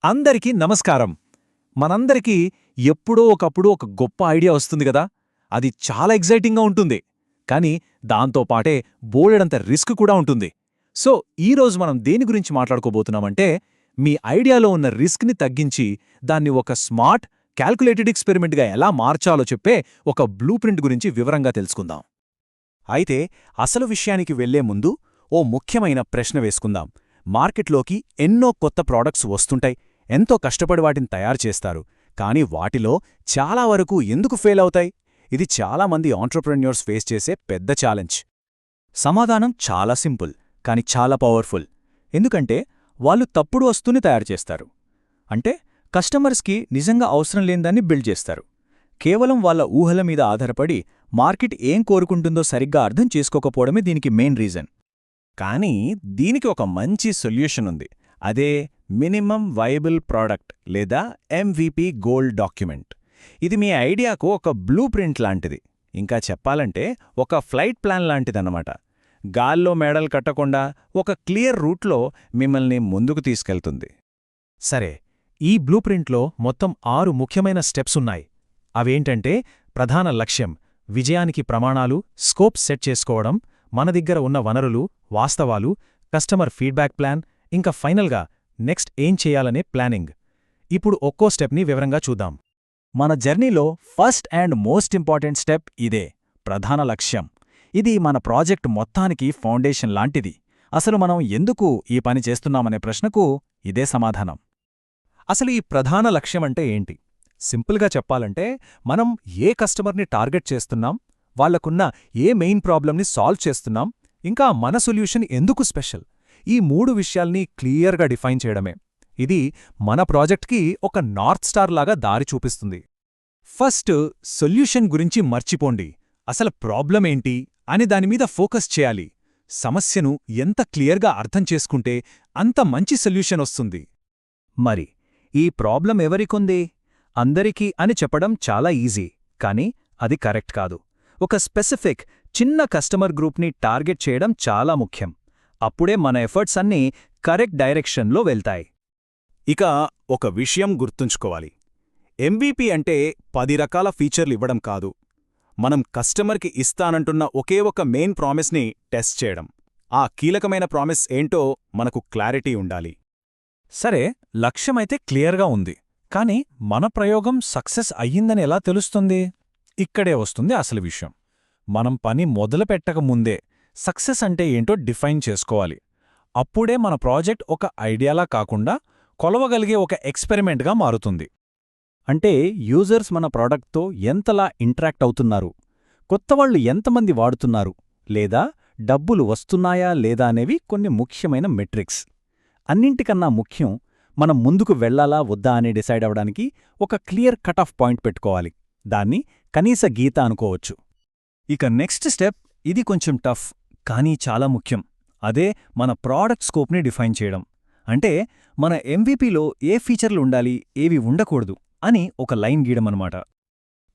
అందరికీ నమస్కారం. మనందరికీ ఎప్పుడో ఒకప్పుడు ఒక గొప్ప ఐడియా వస్తుంది గదా! అది చాలా ఎగ్జైటింగ్గా ఉంటుంది. కానీ దాంతో పాటే బోలెడంత రిస్క్ కూడా ఉంటుంది. సో ఈరోజు మనం దేని గురించి మాట్లాడుకోబోతున్నామంటే, మీ ఐడియాలో ఉన్న రిస్క్ని తగ్గించి దాన్ని ఒక స్మార్ట్, క్యాల్కులేటెడ్ ఎక్స్పెరిమెంట్గా ఎలా మార్చాలో చెప్పే ఒక బ్లూ ప్రింట్ గురించి వివరంగా తెలుసుకుందాం. అయితే అసలు విషయానికి వెళ్లే ముందు ఓ ముఖ్యమైన ప్రశ్న వేసుకుందాం. మార్కెట్లోకి ఎన్నో కొత్త ప్రాడక్ట్స్ వస్తుంటాయి, ఎంతో కష్టపడి వాటిని తయారు చేస్తారు. కానీ వాటిలో చాలా వరకు ఎందుకు ఫెయిల్ అవుతాయి? ఇది చాలామంది ఆంట్రప్రెన్యూర్స్ ఫేస్ చేసే పెద్ద ఛాలెంజ్. సమాధానం చాలా సింపుల్, కానీ చాలా పవర్ఫుల్. ఎందుకంటే వాళ్ళు తప్పుడు వస్తువుని తయారు చేస్తారు. అంటే కస్టమర్స్కి నిజంగా అవసరం లేనిదాన్ని బిల్డ్ చేస్తారు. కేవలం వాళ్ళ ఊహల మీద ఆధారపడి మార్కెట్ ఏం కోరుకుంటుందో సరిగ్గా అర్థం చేసుకోకపోవడమే దీనికి మెయిన్ రీజన్. కానీ దీనికి ఒక మంచి సొల్యూషన్ ఉంది. అదే మినిమం వైయబుల్ ప్రోడక్ట్ లేదా ఎంవిపి గోల్ డాక్యుమెంట్. ఇది మీ ఐడియాకు ఒక బ్లూ ప్రింట్ లాంటిది. ఇంకా చెప్పాలంటే ఒక ఫ్లైట్ ప్లాన్ లాంటిదన్నమాట. గాల్లో మేడలు కట్టకుండా ఒక క్లియర్ రూట్లో మిమ్మల్ని ముందుకు తీసుకెళ్తుంది. సరే, ఈ బ్లూ ప్రింట్లో మొత్తం 6 ముఖ్యమైన స్టెప్స్ ఉన్నాయి. అవేంటంటే ప్రధాన లక్ష్యం, విజయానికి ప్రమాణాలు, స్కోప్ సెట్ చేసుకోవడం, మన దగ్గర ఉన్న వనరులు, వాస్తవాలు, కస్టమర్ ఫీడ్బ్యాక్ ప్లాన్, ఇంకా ఫైనల్గా నెక్స్ట్ ఏం చేయాలనే ప్లానింగ్. ఇప్పుడు ఒక్కో స్టెప్ని వివరంగా చూద్దాం. మన జర్నీలో first and most important step ఇదే, ప్రధాన లక్ష్యం. ఇది మన ప్రాజెక్ట్ మొత్తానికి ఫౌండేషన్ లాంటిది. అసలు మనం ఎందుకు ఈ పని చేస్తున్నామనే ప్రశ్నకు ఇదే సమాధానం. అసలు ఈ ప్రధాన లక్ష్యమంటే ఏంటి? సింపుల్గా చెప్పాలంటే, మనం ఏ కస్టమర్ని టార్గెట్ చేస్తున్నాం, వాళ్లకున్న ఏ మెయిన్ ప్రాబ్లంని సాల్వ్ చేస్తున్నాం, ఇంకా మన సొల్యూషన్ ఎందుకు స్పెషల్, ఈ 3 విషయాల్ని క్లియర్గా డిఫైన్ చేయడమే. ఇది మన ప్రాజెక్ట్కి ఒక నార్త్ స్టార్ లాగా దారి చూపిస్తుంది. ఫస్ట్ సొల్యూషన్ గురించి మర్చిపోండి. అసలు ప్రాబ్లం ఏంటి అని దానిమీద ఫోకస్ చేయాలి. సమస్యను ఎంత క్లియర్గా అర్థం చేసుకుంటే అంత మంచి సొల్యూషన్ వస్తుంది. మరి ఈ ప్రాబ్లం ఎవరికుంది? అందరికీ అని చెప్పడం చాలా ఈజీ, కానీ అది కరెక్ట్ కాదు. ఒక స్పెసిఫిక్ చిన్న కస్టమర్ గ్రూప్ని టార్గెట్ చేయడం చాలా ముఖ్యం. అప్పుడే మన ఎఫర్ట్స్ అన్నీ కరెక్ట్ డైరెక్షన్లో వెళ్తాయి. ఇక ఒక విషయం గుర్తుంచుకోవాలి. ఎంవిపి అంటే 10 రకాల ఫీచర్లు ఇవ్వడం కాదు. మనం కస్టమర్కి ఇస్తానంటున్న ఒకే ఒక మెయిన్ ప్రామిస్ని టెస్ట్ చేయడం. ఆ కీలకమైన ప్రామిస్ ఏంటో మనకు క్లారిటీ ఉండాలి. సరే, లక్ష్యమైతే క్లియర్గా ఉంది, కానీ మన ప్రయోగం సక్సెస్ అయ్యిందని ఎలా తెలుస్తుంది? ఇక్కడే వస్తుంది అసలు విషయం. మనం పని మొదలుపెట్టకముందే సక్సెస్ అంటే ఏంటో డిఫైన్ చేసుకోవాలి. అప్పుడే మన ప్రాజెక్ట్ ఒక ఐడియాలా కాకుండా కొలవగలిగే ఒక ఎక్స్పెరిమెంట్గా మారుతుంది. అంటే యూజర్స్ మన ప్రాడక్ట్తో ఎంతలా ఇంటరాక్ట్ అవుతున్నారు, కొత్తవాళ్లు ఎంతమంది వాడుతున్నారు, లేదా డబ్బులు వస్తున్నాయా లేదా అనేవి కొన్ని ముఖ్యమైన మెట్రిక్స్. అన్నింటికన్నా ముఖ్యం, మనం ముందుకు వెళ్లాలా వద్దా అని డిసైడ్ అవడానికి ఒక క్లియర్ కట్ ఆఫ్ పాయింట్ పెట్టుకోవాలి. దాన్ని కనీస గీత అనుకోవచ్చు. ఇక నెక్స్ట్ స్టెప్, ఇది కొంచెం టఫ్, కానీ చాలా ముఖ్యం. అదే మన ప్రాడక్ట్ స్కోప్ని డిఫైన్ చేయడం. అంటే మన ఎంవిపిలో ఏ ఫీచర్లు ఉండాలి, ఏవి ఉండకూడదు అని ఒక లైన్ గీయడమన్నమాట.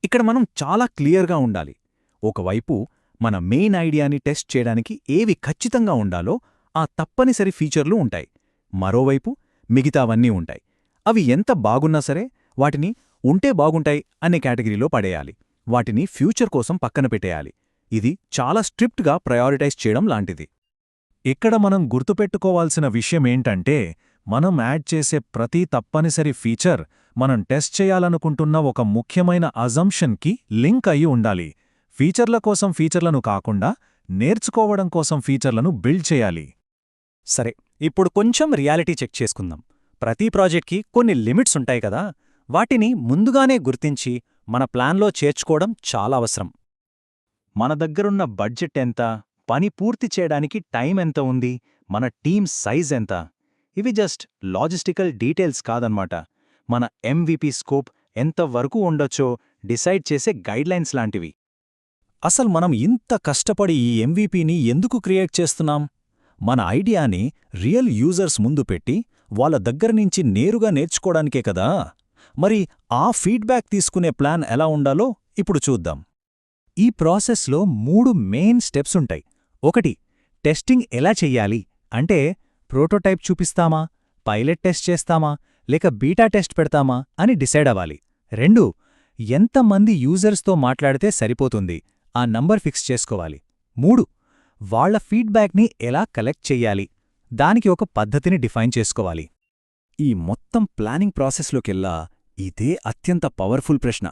ఇక్కడ మనం చాలా క్లియర్గా ఉండాలి. ఒకవైపు మన మెయిన్ ఐడియాని టెస్ట్ చేయడానికి ఏవి ఖచ్చితంగా ఉండాలో ఆ తప్పనిసరి ఫీచర్లు ఉంటాయి. మరోవైపు మిగతావన్నీ ఉంటాయి. అవి ఎంత బాగున్నా సరే వాటిని ఉంటే బాగుంటాయి అనే కేటగిరీలో పడేయాలి. వాటిని ఫ్యూచర్ కోసం పక్కన పెట్టేయాలి. ఇది చాలా స్ట్రిక్ట్గా ప్రయారిటైజ్ చేయడం లాంటిది. ఇక్కడ మనం గుర్తుపెట్టుకోవాల్సిన విషయమేంటంటే, మనం యాడ్ చేసే ప్రతి తప్పనిసరి ఫీచర్ మనం టెస్ట్ చేయాలనుకుంటున్న ఒక ముఖ్యమైన అజంప్షన్కి లింక్ అయి ఉండాలి. ఫీచర్ల కోసం ఫీచర్లను కాకుండా నేర్చుకోవడం కోసం ఫీచర్లను బిల్డ్ చేయాలి. సరే, ఇప్పుడు కొంచెం రియాలిటీ చెక్ చేసుకుందాం. ప్రతి ప్రాజెక్ట్కి కొన్ని లిమిట్స్ ఉంటాయి కదా, వాటిని ముందుగానే గుర్తించి మన ప్లాన్లో చేర్చుకోవడం చాలా అవసరం. మన దగ్గరున్న బడ్జెట్ ఎంత, పని పూర్తి చేయడానికి టైం ఎంత ఉంది, మన టీమ్ సైజ్ ఎంత, ఇవి జస్ట్ లాజిస్టికల్ డీటెయిల్స్ కాదన్నమాట. మన ఎంవిపి స్కోప్ ఎంతవరకు ఉండొచ్చో డిసైడ్ చేసే గైడ్లైన్స్ లాంటివి. అసలు మనం ఇంత కష్టపడి ఈ ఎంవిపిని ఎందుకు క్రియేట్ చేస్తున్నాం? మన ఐడియాని రియల్ యూజర్స్ ముందు పెట్టి వాళ్ళ దగ్గరనుంచి నేరుగా నేర్చుకోవడానికే కదా. మరి ఆ ఫీడ్బ్యాక్ తీసుకునే ప్లాన్ ఎలా ఉండాలో ఇప్పుడు చూద్దాం. ఈ ప్రాసెస్లో 3 మెయిన్ స్టెప్స్ ఉంటాయి. 1, టెస్టింగ్ ఎలా చెయ్యాలి అంటే ప్రోటోటైప్ చూపిస్తామా, పైలట్ టెస్ట్ చేస్తామా, లేక బీటా టెస్ట్ పెడతామా అని డిసైడ్ అవ్వాలి. 2 ఎంతమంది యూజర్స్తో మాట్లాడితే సరిపోతుంది ఆ నంబర్ ఫిక్స్ చేసుకోవాలి. 3 వాళ్ల ఫీడ్బ్యాక్ని ఎలా కలెక్ట్ చెయ్యాలి, దానికి ఒక పద్ధతిని డిఫైన్ చేసుకోవాలి. ఈ మొత్తం ప్లానింగ్ ప్రాసెస్లోకెల్లా ఇదే అత్యంత పవర్ఫుల్ ప్రశ్న,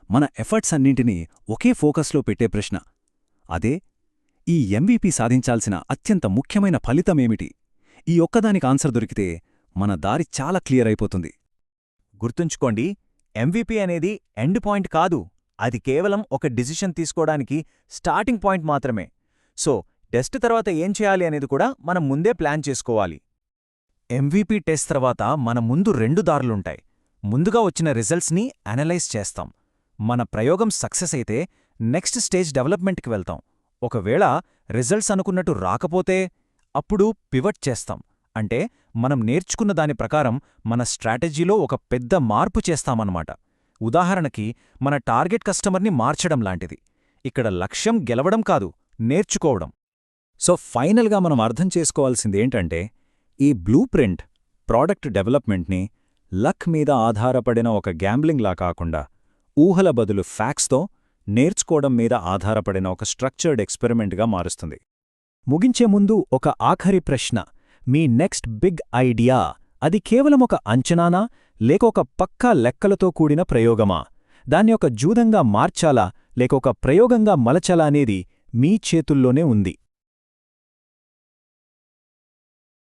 మన ఎఫర్ట్స్ అన్నింటినీ ఒకే ఫోకస్లో పెట్టే ప్రశ్న. అదే ఈ ఎంవీపీ సాధించాల్సిన అత్యంత ముఖ్యమైన ఫలితమేమిటి? ఈ ఒక్కదానికి ఆన్సర్ దొరికితే మన దారి చాలా క్లియర్ అయిపోతుంది. గుర్తుంచుకోండి, ఎంవీపీ అనేది ఎండ్ పాయింట్ కాదు, అది కేవలం ఒక డిసిషన్ తీసుకోవడానికి స్టార్టింగ్ పాయింట్ మాత్రమే. సో టెస్ట్ తర్వాత ఏం చేయాలి అనేది కూడా మనం ముందే ప్లాన్ చేసుకోవాలి. ఎంవీపీ టెస్ట్ తర్వాత మన ముందు 2 దారులుంటాయి. ముందుగా వచ్చిన రిజల్ట్స్ని అనలైజ్ చేస్తాం. మన ప్రయోగం సక్సెస్ అయితే నెక్స్ట్ స్టేజ్ డెవలప్మెంట్కి వెళ్తాం. ఒకవేళ రిజల్ట్స్ అనుకున్నట్టు రాకపోతే అప్పుడు పివట్ చేస్తాం. అంటే మనం నేర్చుకున్న దాని ప్రకారం మన స్ట్రాటజీలో ఒక పెద్ద మార్పు చేస్తామన్నమాట. ఉదాహరణకి మన టార్గెట్ కస్టమర్ని మార్చడం లాంటిది. ఇక్కడ లక్ష్యం గెలవడం కాదు, నేర్చుకోవడం. సో ఫైనల్గా మనం అర్థం చేసుకోవాల్సిందేంటంటే, ఈ బ్లూ ప్రింట్ ప్రోడక్ట్ డెవలప్మెంట్ని లక్ మీద ఆధారపడిన ఒక గ్యాంబ్లింగ్లా కాకుండా, ఊహల బదులు ఫ్యాక్ట్స్తో నేర్చుకోవడం మీద ఆధారపడిన ఒక స్ట్రక్చర్డ్ ఎక్స్పెరిమెంట్గా మారుస్తుంది. ముగించే ముందు ఒక ఆఖరి ప్రశ్న, మీ నెక్స్ట్ బిగ్ ఐడియా అది కేవలం ఒక అంచనానా లేక ఒక పక్కా లెక్కలతో కూడిన ప్రయోగమా? దాన్ని ఒక జూదంగా మార్చాలా లేక ఒక ప్రయోగంగా మలచాలా అనేది మీ చేతుల్లోనే ఉంది.